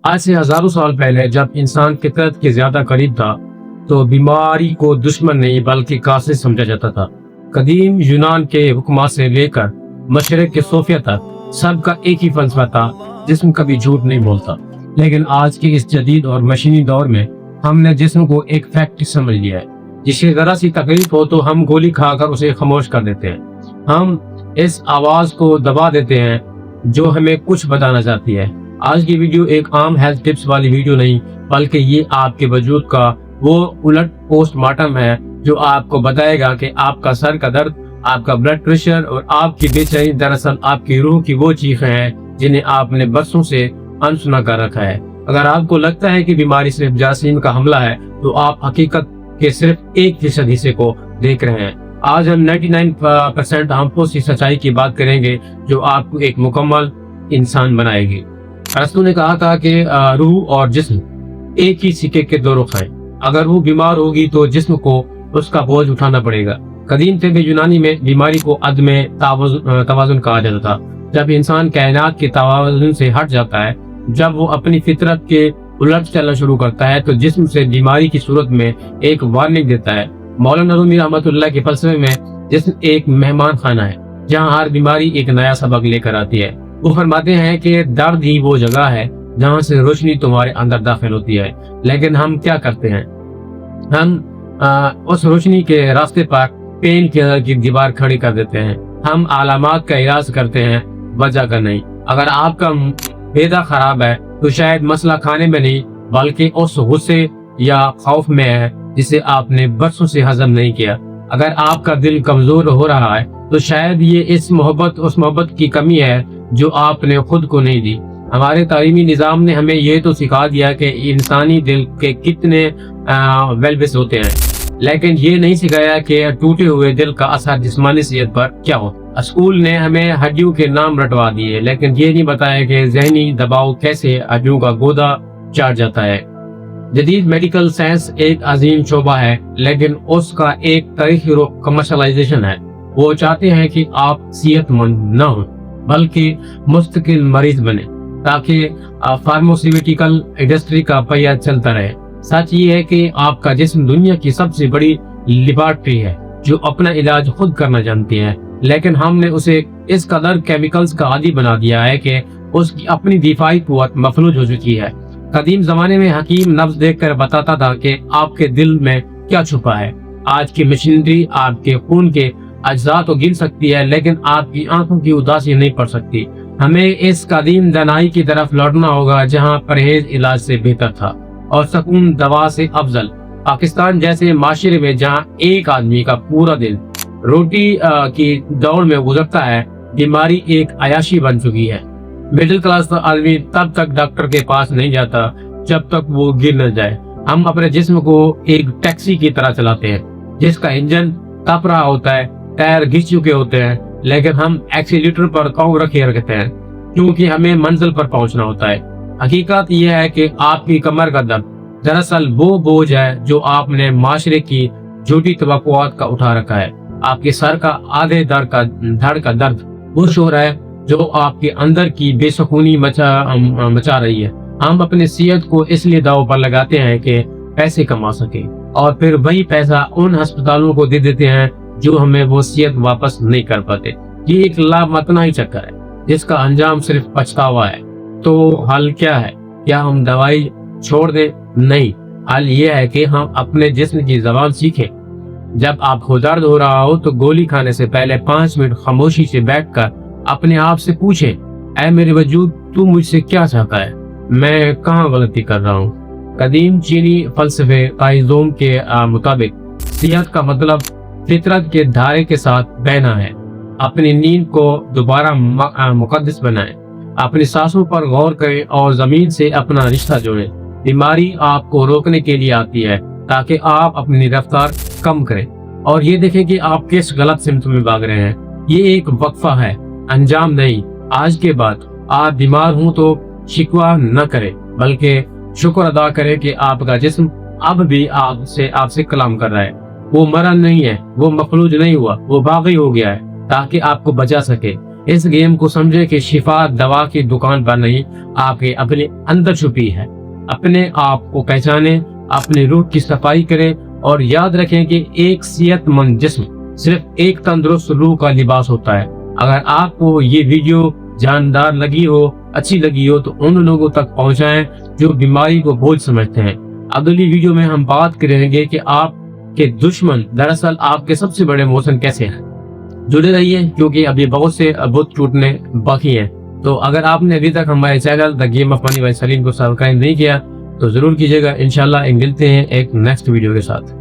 آج سے ہزاروں سال پہلے جب انسان فطرت کے زیادہ قریب تھا تو بیماری کو دشمن نہیں بلکہ قاصد سمجھا جاتا تھا۔ قدیم یونان کے حکماں سے لے کر مشرق کے صوفیہ تک سب کا ایک ہی فلسفہ تھا، جسم کبھی جھوٹ نہیں بولتا۔ لیکن آج کے اس جدید اور مشینی دور میں ہم نے جسم کو ایک فیکٹری سمجھ لیا ہے، جسے ذرا سی تکلیف ہو تو ہم گولی کھا کر اسے خاموش کر دیتے ہیں۔ ہم اس آواز کو دبا دیتے ہیں جو ہمیں کچھ بتانا چاہتی ہے۔ آج کی ویڈیو ایک عام ہیلتھ ٹپس والی ویڈیو نہیں، بلکہ یہ آپ کے وجود کا وہ الٹ پوسٹ مارٹم ہے جو آپ کو بتائے گا کہ آپ کا سر کا درد، آپ کا بلڈ پریشر اور آپ کی بے چینی دراصل آپ کی روح کی وہ چیخیں ہیں جنہیں آپ نے برسوں سے انسنا کر رکھا ہے۔ اگر آپ کو لگتا ہے کہ بیماری صرف جراثیم کا حملہ ہے تو آپ حقیقت کے صرف 1% حصے کو دیکھ رہے ہیں۔ آج ہم 99% ہارمفل سچائی کی بات کریں گے جو آپ کو ایک مکمل انسان بنائے گی۔ ارسطو نے کہا تھا کہ روح اور جسم ایک ہی سکے کے دو رخ ہیں۔ اگر روح بیمار ہوگی تو جسم کو اس کا بوجھ اٹھانا پڑے گا۔ قدیم طب یونانی میں بیماری کو عدم توازن کہا جاتا تھا۔ جب انسان کائنات کے توازن سے ہٹ جاتا ہے، جب وہ اپنی فطرت کے الٹ چلنا شروع کرتا ہے تو جسم سے بیماری کی صورت میں ایک وارننگ دیتا ہے۔ مولانا رومی رحمۃ اللہ کے فلسفے میں جسم ایک مہمان خانہ ہے جہاں ہر بیماری ایک نیا سبق لے کر آتی ہے۔ وہ فرماتے ہیں کہ درد ہی وہ جگہ ہے جہاں سے روشنی تمہارے اندر داخل ہوتی ہے، لیکن ہم کیا کرتے ہیں؟ ہم اس روشنی کے راستے پر پین کلر کی دیوار کھڑی کر دیتے ہیں۔ ہم علامات کا علاج کرتے ہیں، وجہ کا نہیں۔ اگر آپ کا معدہ خراب ہے تو شاید مسئلہ کھانے میں نہیں بلکہ اس غصے یا خوف میں ہے جسے آپ نے برسوں سے ہضم نہیں کیا۔ اگر آپ کا دل کمزور ہو رہا ہے تو شاید یہ اس محبت کی کمی ہے جو آپ نے خود کو نہیں دی۔ ہمارے تعلیمی نظام نے ہمیں یہ تو سکھا دیا کہ انسانی دل کے کتنے ویلوز ہوتے ہیں، لیکن یہ نہیں سکھایا کہ ٹوٹے ہوئے دل کا اثر جسمانی صحت پر کیا ہو۔ اسکول نے ہمیں ہڈیوں کے نام رٹوا دیے لیکن یہ نہیں بتایا کہ ذہنی دباؤ کیسے ہڈیوں کا گودا چاٹ جاتا ہے۔ جدید میڈیکل سائنس ایک عظیم شعبہ ہے لیکن اس کا ایک تاریخی رخ کمرشلائزیشن ہے۔ وہ چاہتے ہیں کہ آپ صحت مند نہ ہوں بلکہ مستقل مریض بنے تاکہ فارماسیوٹیکل انڈسٹری کا پہیہ چلتا رہے۔ سچ یہ ہے کہ آپ کا جسم دنیا کی سب سے بڑی لیبارٹری ہے جو اپنا علاج خود کرنا جانتی ہے، لیکن ہم نے اسے اس قدر کیمیکلز کا عادی بنا دیا ہے کہ اس کی اپنی دفاعی قوت مفلوج ہو چکی ہے۔ قدیم زمانے میں حکیم نبض دیکھ کر بتاتا تھا کہ آپ کے دل میں کیا چھپا ہے۔ آج کی مشینری آپ کے خون کے اجزاء تو گن سکتی ہے لیکن آپ کی آنکھوں کی اداسی نہیں پڑھ سکتی۔ ہمیں اس قدیم دانائی کی طرف لوٹنا ہوگا جہاں پرہیز علاج سے بہتر تھا اور سکون دوا سے افضل۔ پاکستان جیسے معاشرے میں جہاں ایک آدمی کا پورا دن روٹی کی دوڑ میں گزرتا ہے، بیماری ایک عیاشی بن چکی ہے۔ مڈل کلاس آدمی تب تک ڈاکٹر کے پاس نہیں جاتا جب تک وہ گر نہ جائے۔ ہم اپنے جسم کو ایک ٹیکسی کی طرح چلاتے ہیں جس کا انجن تپ رہا ہوتا ہے، ٹائر گھس چکے ہوتے ہیں، لیکن ہم ایکسیلیٹر پر پاؤں رکھے رکھتے ہیں کیونکہ ہمیں منزل پر پہنچنا ہوتا ہے۔ حقیقت یہ ہے کہ آپ کی کمر کا درد دراصل وہ بوجھ ہے جو آپ نے معاشرے کی جھوٹی توقعات کا اٹھا رکھا ہے۔ آپ کے سر کا آدھے دھڑ کا درد وہ شور ہے جو آپ کے اندر کی بے سکونی مچا رہی ہے۔ ہم اپنے صحت کو اس لیے داؤ پر لگاتے ہیں کہ پیسے کما سکیں اور پھر وہی پیسہ ان ہسپتالوں کو دے دیتے ہیں جو ہمیں وہ صحت واپس نہیں کر پاتے۔ یہ ایک لامتناہی چکر ہے جس کا انجام صرف پچھتاوا ہے۔ تو حل کیا ہے؟ کیا ہم دوائی چھوڑ دیں؟ نہیں، حل یہ ہے کہ ہم اپنے جسم کی زبان سیکھیں۔ جب آپ کو درد ہو رہا ہو تو گولی کھانے سے پہلے 5 منٹ خاموشی سے بیٹھ کر اپنے آپ سے پوچھیں، اے میرے وجود، تو مجھ سے کیا چاہتا ہے؟ میں کہاں غلطی کر رہا ہوں؟ قدیم چینی فلسفے قائزوم کے مطابق صحت کا مطلب فطرت کے دھارے کے ساتھ بہنا ہے۔ اپنی نیند کو دوبارہ مقدس بنائیں، اپنی سانسوں پر غور کریں اور زمین سے اپنا رشتہ جوڑیں۔ بیماری آپ کو روکنے کے لیے آتی ہے تاکہ آپ اپنی رفتار کم کریں اور یہ دیکھیں کہ آپ کس غلط سمت میں بھاگ رہے ہیں۔ یہ ایک وقفہ ہے، انجام نہیں۔ آج کے بعد آپ بیمار ہوں تو شکوہ نہ کریں بلکہ شکر ادا کریں کہ آپ کا جسم اب بھی آپ سے کلام کر رہا ہے۔ وہ مرا نہیں ہے، وہ مفلوج نہیں ہوا، وہ باغی ہو گیا ہے تاکہ آپ کو بچا سکے۔ اس گیم کو سمجھے کہ شفا دوا کی دکان پر نہیں، آپ کے اپنے اندر چھپی ہے۔ اپنے آپ کو پہچانیں، اپنے روح کی صفائی کریں اور یاد رکھیں کہ ایک صحت مند جسم صرف ایک تندرست روح کا لباس ہوتا ہے۔ اگر آپ کو یہ ویڈیو جاندار لگی ہو، اچھی لگی ہو تو ان لوگوں تک پہنچائیں جو بیماری کو بوجھ سمجھتے ہیں۔ اگلی ویڈیو میں ہم بات کریں گے کہ آپ کے دشمن دراصل آپ کے سب سے بڑے محسن کیسے ہیں۔ جڑے رہیے کیونکہ ابھی بہت سے بت ٹوٹنے باقی ہیں۔ تو اگر آپ نے ابھی تک ہمارے channel the game of money by Saleem کو سبسکرائب نہیں کیا تو ضرور کیجیے گا۔ انشاءاللہ ملتے ہیں ایک نیکسٹ ویڈیو کے ساتھ۔